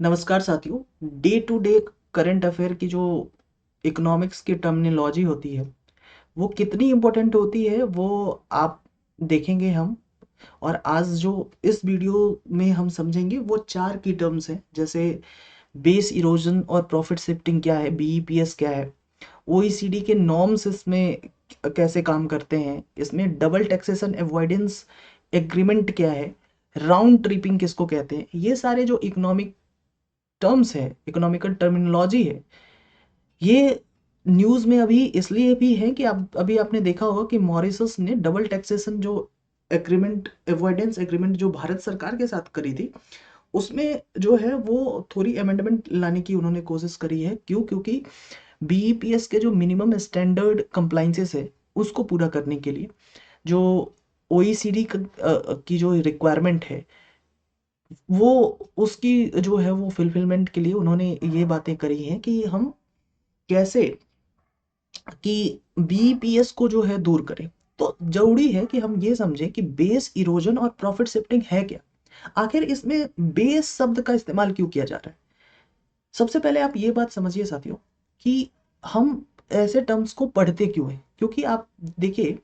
नमस्कार साथियों। Day to day current affair की जो इकोनॉमिक्स की टर्मिनोलॉजी होती है वो कितनी इम्पोर्टेंट होती है वो आप देखेंगे हम। और आज जो इस वीडियो में हम समझेंगे वो चार की टर्म्स हैं, जैसे बेस इरोजन और प्रॉफिट शिफ्टिंग क्या है, बीईपीएस क्या है, ओईसीडी के नॉर्म्स इसमें कैसे काम करते हैं, इसमें डबल टैक्सेशन अवॉइडेंस एग्रीमेंट क्या है, राउंड ट्रिपिंग किसको कहते हैं। ये सारे जो इकोनॉमिक टर्म्स है, इकोनॉमिकल टर्मिनोलॉजी है, ये न्यूज़ में अभी इसलिए भी है कि अब अभी आपने देखा होगा कि मॉरिशस ने डबल टैक्सेशन जो एग्रीमेंट, अवॉइडेंस एग्रीमेंट जो भारत सरकार के साथ करी थी, उसमें जो है वो थोड़ी अमेंडमेंट लाने की उन्होंने कोशिश करी है। क्यों? क्योंकि बीईपीएस के जो मिनिमम स्टैंडर्ड कंप्लाइंसेस है उसको पूरा करने के लिए जो ओईसीडी की जो रिक्वायरमेंट है वो उसकी जो है वो फुलफिलमेंट के लिए उन्होंने ये बातें करी हैं कि हम कैसे कि बीईपीएस को जो है दूर करें। तो जरूरी है कि हम ये समझें कि बेस इरोजन और प्रॉफिट शिफ्टिंग है क्या। आखिर इसमें बेस शब्द का इस्तेमाल क्यों किया जा रहा है। सबसे पहले आप ये बात समझिए साथियों कि हम ऐसे टर्म्स को पढ़ते क्यों हैं। क्योंकि आप देखिए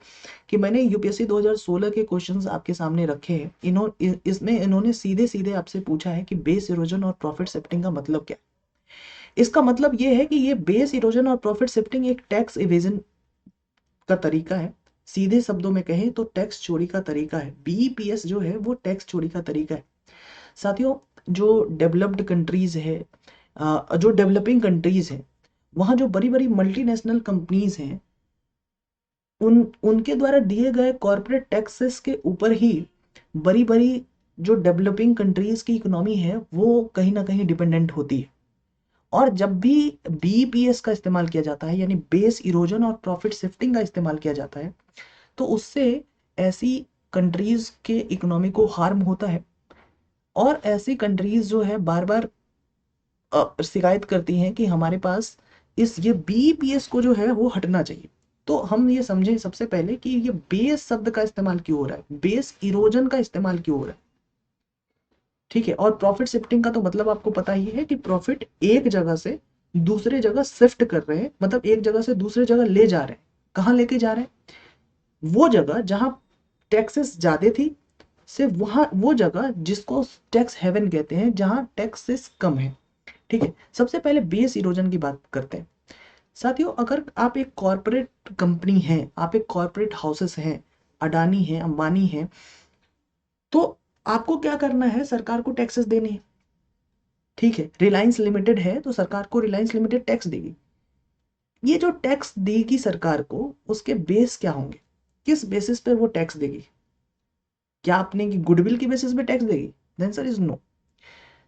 कि मैंने यूपीएससी 2016 के क्वेश्चंस आपके सामने रखे हैं। इसमें इन्होंने सीधे सीधे आपसे पूछा है कि बेस इरोजन और प्रॉफिट शिफ्टिंग का मतलब क्या है। इसका मतलब ये है कि ये बेस इरोजन और प्रॉफिट शिफ्टिंग एक टैक्स इवेजन का तरीका है। सीधे शब्दों में कहें तो टैक्स चोरी का तरीका है। बीईपीएस जो है वो टैक्स चोरी का तरीका है। साथियों, जो डेवलप्ड कंट्रीज है, जो डेवलपिंग कंट्रीज है, वहाँ जो बड़ी बड़ी मल्टीनेशनल कंपनीज हैं, उनके द्वारा दिए गए कॉरपोरेट टैक्सेस के ऊपर ही बड़ी बड़ी जो डेवलपिंग कंट्रीज की इकोनॉमी है वो कहीं ना कहीं डिपेंडेंट होती है। और जब भी बीईपीएस का इस्तेमाल किया जाता है, यानी बेस इरोजन और प्रॉफिट शिफ्टिंग का इस्तेमाल किया जाता है, तो उससे ऐसी कंट्रीज के इकोनॉमी को हार्म होता है। और ऐसी कंट्रीज जो है बार बार शिकायत करती हैं कि हमारे पास इस ये बीईपीएस को जो है वो हटना चाहिए। तो हम ये समझें सबसे पहले कि ये बेस शब्द का इस्तेमाल क्यों हो रहा है, बेस इरोजन का इस्तेमाल क्यों हो रहा है। ठीक है। और प्रॉफिट शिफ्टिंग का तो मतलब आपको पता ही है कि प्रॉफिट एक जगह से दूसरे जगह शिफ्ट कर रहे हैं, मतलब एक जगह से दूसरे जगह ले जा रहे हैं। कहाँ लेके जा रहे हैं? वो जगह जहां टैक्सेस ज्यादा थी से वहां वो जगह जिसको टैक्स हेवन कहते हैं, जहां टैक्सेस कम है। ठीक है। सबसे पहले बेस इरोजन की बात करते हैं। साथियों, अगर आप एक कॉरपोरेट कंपनी हैं, आप एक कॉरपोरेट हाउसेस हैं, अडानी है, अंबानी है, तो आपको क्या करना है? सरकार को टैक्सेस देने हैं। ठीक है। रिलायंस लिमिटेड है तो सरकार को रिलायंस लिमिटेड टैक्स देगी। ये जो टैक्स देगी सरकार को, उसके बेस क्या होंगे? किस बेसिस पे वो टैक्स देगी? क्या अपने की गुडविल की बेसिस पे टैक्स देगी? The answer is no.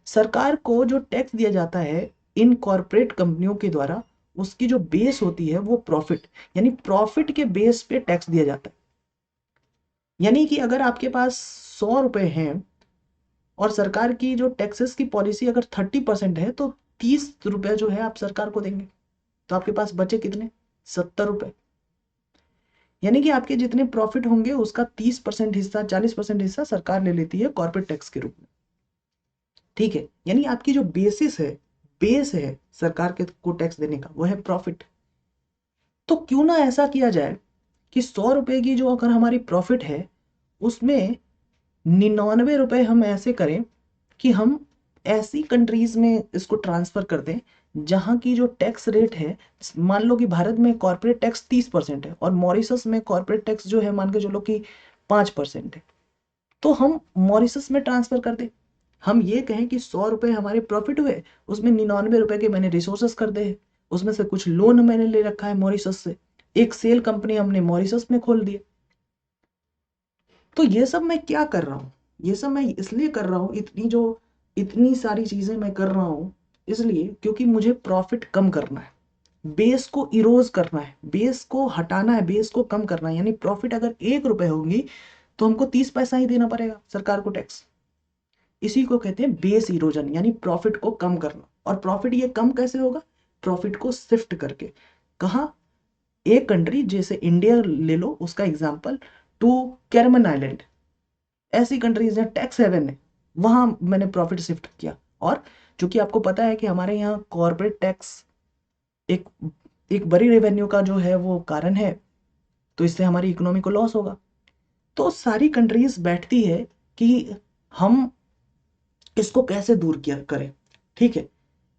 सरकार को जो टैक्स दिया जाता है इन कॉरपोरेट कंपनियों के द्वारा, उसकी जो बेस होती है वो प्रॉफिट, यानी प्रॉफिट के बेस पे टैक्स दिया जाता है। यानी कि अगर आपके पास 100 रुपए हैं और सरकार की जो टैक्सेस की पॉलिसी अगर 30% है, तो 30 रुपए जो है आप सरकार को देंगे, तो आपके पास बचे कितने? 70 रुपए। यानी कि आपके जितने प्रॉफिट होंगे उसका 30% हिस्सा, 40% हिस्सा सरकार ले लेती है कॉर्पोरेट टैक्स के रूप में। ठीक है। यानी आपकी जो बेसिस है, बेस है सरकार के को टैक्स देने का, वो है प्रॉफिट। तो क्यों ना ऐसा किया जाए कि 100 रुपए की जो अगर हमारी प्रॉफिट है, उसमें 99 रुपए हम ऐसे करें कि हम ऐसी कंट्रीज में इसको ट्रांसफर कर दें जहां की जो टैक्स रेट है, मान लो कि भारत में कॉर्पोरेट टैक्स 30% है और मॉरिशस में कॉर्पोरेट टैक्स जो है मान के चलो कि 5% है, तो हम मॉरिशस में ट्रांसफर कर दें। हम ये कहें कि 100 रुपए हमारे प्रॉफिट हुए, उसमें 99 रुपए के मैंने रिसोर्सेस कर दे, उसमें से कुछ लोन मैंने ले रखा है मॉरिशस से, एक सेल कंपनी हमने मॉरिशस में खोल दी। तो ये सब मैं क्या कर रहा हूँ? ये सब मैं इसलिए कर रहा हूँ, इतनी सारी चीजें मैं कर रहा हूँ इसलिए क्योंकि मुझे प्रॉफिट कम करना है, बेस को इरोज करना है, बेस को हटाना है, बेस को कम करना है। यानी प्रॉफिट अगर 1 रुपए होगी तो हमको 30 पैसा ही देना पड़ेगा सरकार को टैक्स। इसी को कहते हैं बेस इरोजन, यानी प्रॉफिट को कम करना। और प्रॉफिट ये कम कैसे होगा? प्रॉफिट को शिफ्ट करके। कहा? एक कंट्री जैसे इंडिया ले लो उसका एग्जांपल, टू कैरमन आइलैंड। ऐसी कंट्रीज है टैक्स हेवन है, वहां मैंने प्रॉफिट शिफ्ट किया। और चूंकि आपको पता है कि हमारे यहाँ कॉर्पोरेट टैक्स एक एक बड़ी रेवेन्यू का जो है वो कारण है, तो इससे हमारी इकोनॉमी को लॉस होगा। तो सारी कंट्रीज बैठती है कि हम इसको कैसे दूर किया करें। ठीक है,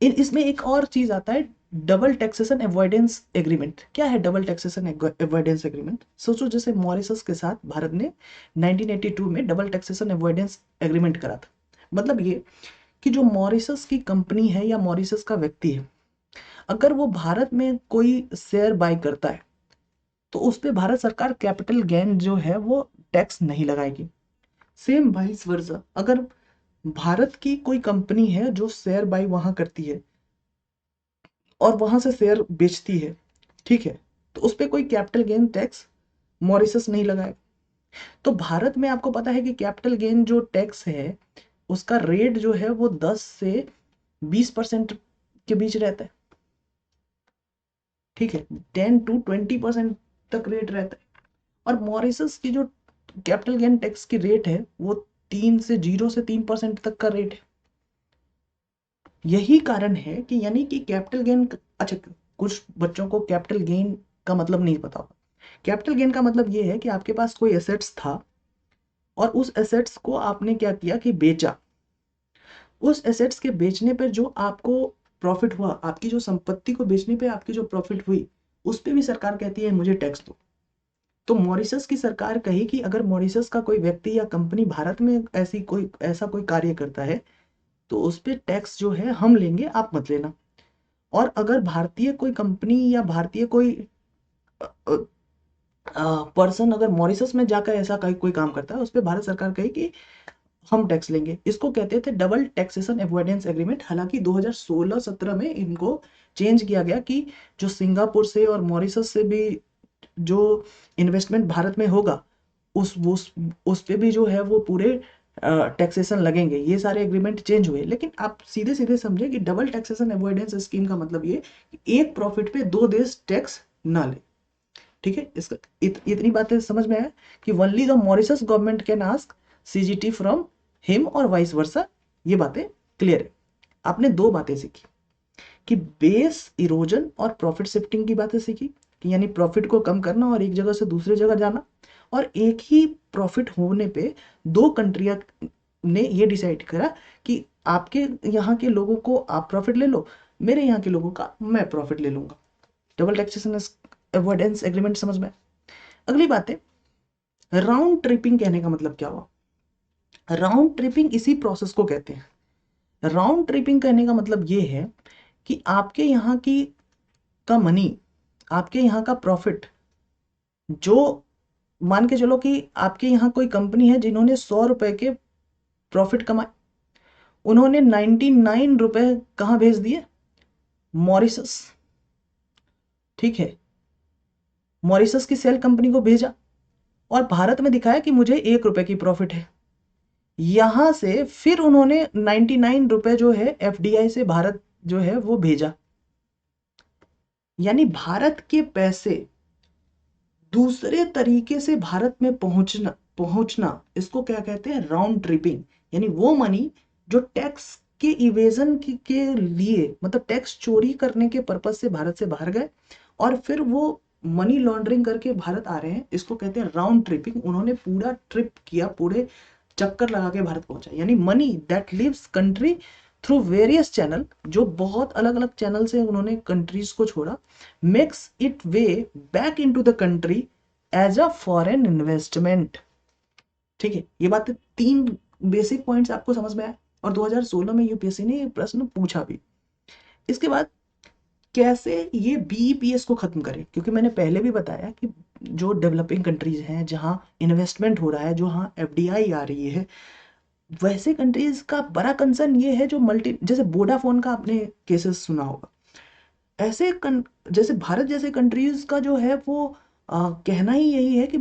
इसमें एक और चीज आता है, डबल टैक्सेशन अवॉइडेंस एग्रीमेंट। क्या है डबल टैक्सेशन अवॉइडेंस एग्रीमेंट? सोचो जैसे मॉरिशस के साथ भारत ने 1982 में डबल टैक्सेशन अवॉइडेंस एग्रीमेंट करा था। मतलब ये कि जो मॉरिशस की कंपनी है या मॉरिशस का व्यक्ति है, अगर वो भारत में कोई शेयर बाय करता है तो उस पर भारत सरकार कैपिटल गेन जो है वो टैक्स नहीं लगाएगी। सेम वाइस वर्सा, अगर भारत की कोई कंपनी है जो शेयर बाय वहां करती है और वहां से शेयर बेचती है, ठीक है, तो उस पर कोई कैपिटल गेन टैक्स मॉरिशस नहीं लगाए। तो भारत में आपको पता है कि कैपिटल गेन जो टैक्स है उसका रेट जो है वो 10 से 20% के बीच रहता है। ठीक है, 10 to 20% तक रेट रहता है। और मॉरिशस की जो कैपिटल गेन टैक्स की रेट है वो 0 से 3% तक का रेट है। यही कारण है कि यानी कि कैपिटल गेन, अच्छा कुछ बच्चों को कैपिटल गेन का मतलब नहीं पता होगा। कैपिटल गेन का मतलब ये है कि आपके पास कोई एसेट्स था और उस एसेट्स को आपने क्या किया कि बेचा। उस एसेट्स के बेचने पर जो आपको प्रॉफिट हुआ, आपकी जो संपत्ति को बेचने पे आपकी जो प्रॉफिट हुई, उस पर भी सरकार कहती है मुझे टैक्स दो। तो मॉरिशस की सरकार कही कि अगर मॉरिशस का कोई व्यक्ति या कंपनी भारत में ऐसा कोई कार्य करता है तो उस पर टैक्स जो है हम लेंगे, आप मत लेना। और अगर भारतीय कोई कंपनी या भारतीय कोई पर्सन अगर मॉरिशस में जाकर ऐसा कोई काम करता है, उस पर भारत सरकार कहे कि हम टैक्स लेंगे। इसको कहते थे डबल टैक्सेशन अवॉइडेंस एग्रीमेंट। हालांकि 2016-17 में इनको चेंज किया गया कि जो सिंगापुर से और मॉरिशस से भी जो इन्वेस्टमेंट भारत में होगा उस पे भी जो है वो पूरे टैक्सेशन लगेंगे। ये सारे एग्रीमेंट चेंज हुए, लेकिन आप सीधे सीधे समझे कि डबल टैक्सेशन अवॉइडेंस स्कीम का मतलब ये कि एक प्रॉफिट पे दो देश टैक्स ना ले। ठीक है, इसका इतनी बातें समझ में आया कि only the Mauritius government can ask CGT from him और वाइस वर्सा। ये बातें क्लियर है। आपने दो बातें सीखी कि बेस इरोजन और प्रॉफिट शिफ्टिंग की बातें सीखी कि यानी प्रॉफिट को कम करना और एक जगह से दूसरी जगह जाना। और एक ही प्रॉफिट होने पे दो कंट्रियां ने ये डिसाइड करा कि आपके यहाँ के लोगों को आप प्रॉफिट ले लो, मेरे यहाँ के लोगों का मैं प्रॉफिट ले लूंगा। डबल टैक्सेशन अवॉइडेंस एग्रीमेंट समझ में। अगली बात है राउंड ट्रिपिंग। कहने का मतलब क्या हुआ? राउंड ट्रिपिंग इसी प्रोसेस को कहते हैं। राउंड ट्रिपिंग कहने का मतलब ये है कि आपके यहाँ की का मनी, आपके यहाँ का प्रॉफिट, जो मान के चलो कि आपके यहाँ कोई कंपनी है जिन्होंने 100 रुपए के प्रॉफिट कमाए, उन्होंने 99 रुपए कहाँ भेज दिए? मॉरिशस। ठीक है, मॉरिशस की सेल कंपनी को भेजा और भारत में दिखाया कि मुझे 1 रुपए की प्रॉफिट है। यहां से फिर उन्होंने 99 रुपए जो है एफडीआई से भारत जो है वो भेजा। यानी भारत के पैसे दूसरे तरीके से भारत में पहुंचना इसको क्या कहते हैं? Round tripping. यानी वो मनी जो टैक्स के इवेजन के लिए, मतलब टैक्स चोरी करने के पर्पज से भारत से बाहर गए और फिर वो मनी लॉन्ड्रिंग करके भारत आ रहे हैं, इसको कहते हैं राउंड ट्रिपिंग। उन्होंने पूरा ट्रिप किया, पूरे चक्कर लगा के भारत पहुंचा। यानी money that leaves country through various channel, जो बहुत अलग अलग चैनल से उन्होंने कंट्रीज को छोड़ा, makes it way back into the country as a foreign investment. ठीक है, ये बातें तीन बेसिक पॉइंट्स आपको समझ में आए और 2016 में यूपीएससी ने ये प्रश्न पूछा भी। इसके बाद कैसे ये बीईपीएस को खत्म करें, क्योंकि मैंने पहले भी बताया कि जो डेवलपिंग कंट्रीज हैं जहां इन्वेस्टमेंट हो रहा है, जहां एफडीआई आ रही है, वैसे कंट्रीज का बड़ा कंसर्न ये है जो जैसे वोडाफोन का आपने केसेस सुना होगा। जैसे भारत जैसे कंट्रीज का जो है वो कहना ही यही है कि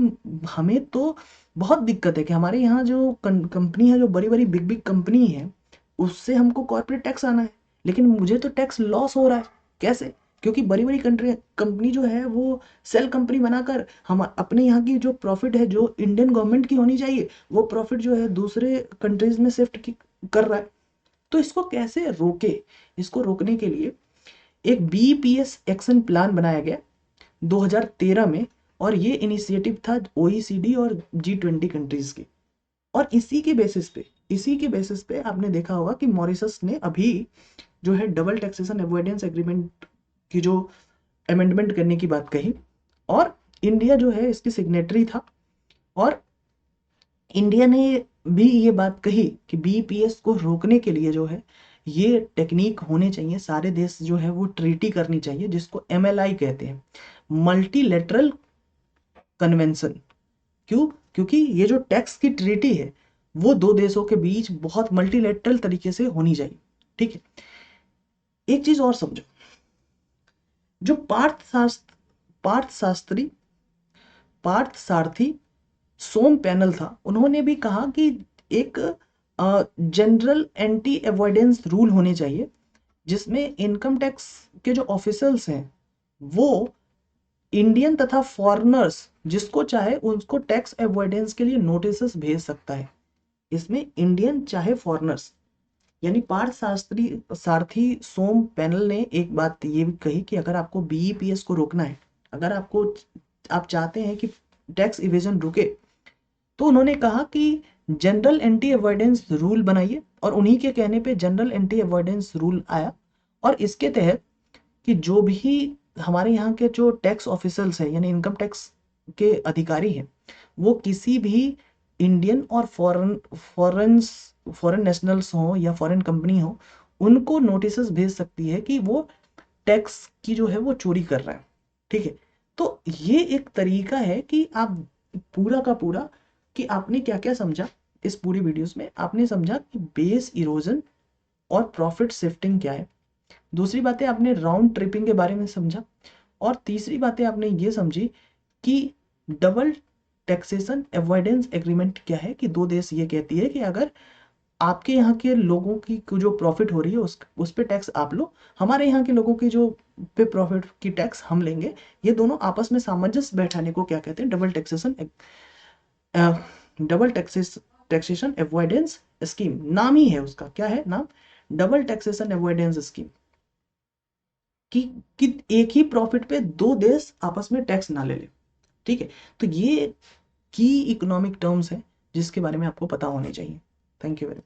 हमें तो बहुत दिक्कत है कि हमारे यहाँ जो कंपनी है, जो बड़ी बड़ी बिग बिग कंपनी है, उससे हमको कॉर्पोरेट टैक्स आना है, लेकिन मुझे तो टैक्स लॉस हो रहा है। कैसे? क्योंकि बड़ी बड़ी कंपनी जो है वो सेल कंपनी बनाकर हम अपने यहाँ की जो प्रॉफिट है, जो इंडियन गवर्नमेंट की होनी चाहिए, वो प्रॉफिट जो है दूसरे कंट्रीज में शिफ्ट कर रहा है। तो इसको कैसे रोके? इसको रोकने के लिए एक बीपीएस एक्शन प्लान बनाया गया 2013 में, और ये इनिशिएटिव था ओईसीडी और G20 कंट्रीज के। और इसी के बेसिस पे आपने देखा होगा कि मॉरिशस ने अभी जो है डबल टैक्सेशन अवॉइडेंस एग्रीमेंट की जो अमेंडमेंट करने की बात कही, और इंडिया जो है इसकी सिग्नेटरी था। और इंडिया ने भी ये बात कही कि बीपीएस को रोकने के लिए जो है ये टेक्निक होने चाहिए, सारे देश जो है वो ट्रीटी करनी चाहिए, जिसको एमएलआई कहते हैं, मल्टीलेटरल कन्वेंशन। क्यों? क्योंकि ये जो टैक्स की ट्रीटी है वो दो देशों के बीच बहुत मल्टीलेटरल तरीके से होनी चाहिए। ठीक है, एक चीज और समझो, जो पार्थ सारथी सोम पैनल था, उन्होंने भी कहा कि एक जनरल एंटी अवॉइडेंस रूल होने चाहिए, जिसमें इनकम टैक्स के जो ऑफिसर्स हैं वो इंडियन तथा फॉरेनर्स जिसको चाहे उसको टैक्स अवॉइडेंस के लिए नोटिस भेज सकता है। इसमें इंडियन चाहे फॉरेनर्स, यानी पार्थ सारथी सोम पैनल ने एक बात ये भी कही कि अगर आपको बीईपीएस को रोकना है, अगर आप चाहते हैं कि टैक्स इवेजन रुके, तो उन्होंने कहा कि जनरल एंटी अवॉइडेंस रूल बनाइए, और उन्हीं के कहने पे जनरल एंटी अवॉइडेंस रूल आया। और इसके तहत कि जो भी हमारे यहाँ के जो टैक्स ऑफिसर्स हैं, यानी इनकम टैक्स के अधिकारी हैं, वो किसी भी इंडियन और फॉरेन नेशनल्स हों या फॉरेन कंपनी हो, उनको नोटिस भेज सकती है कि वो टैक्स की जो है वो चोरी कर रहे हैं। ठीक है, तो ये एक तरीका है कि आप पूरा का पूरा, कि आपने क्या क्या समझा इस पूरी वीडियोस में, आपने समझा कि बेस इरोजन और प्रॉफिट शिफ्टिंग क्या है, दूसरी बातें आपने राउंड ट्रिपिंग के बारे में समझा, और तीसरी बातें आपने ये समझी कि डबल टैक्सेशन अवॉइडेंस एग्रीमेंट क्या है, कि दो देश ये कहती है कि अगर आपके यहाँ के लोगों की जो प्रॉफिट हो रही है उस पे टैक्स आप लो, हमारे यहाँ के लोगों की जो पे प्रॉफिट की टैक्स हम लेंगे। ये दोनों आपस में सामंजस्य बैठाने को क्या कहते हैं? डबल टैक्सेशन अवॉइडेंस स्कीम नाम ही है उसका। क्या है नाम? Double taxation avoidance scheme. कि एक ही प्रॉफिट पे दो देश आपस में टैक्स ना ले ले। ठीक है, तो ये की इकोनॉमिक टर्म्स है जिसके बारे में आपको पता होने चाहिए। Thank you very much.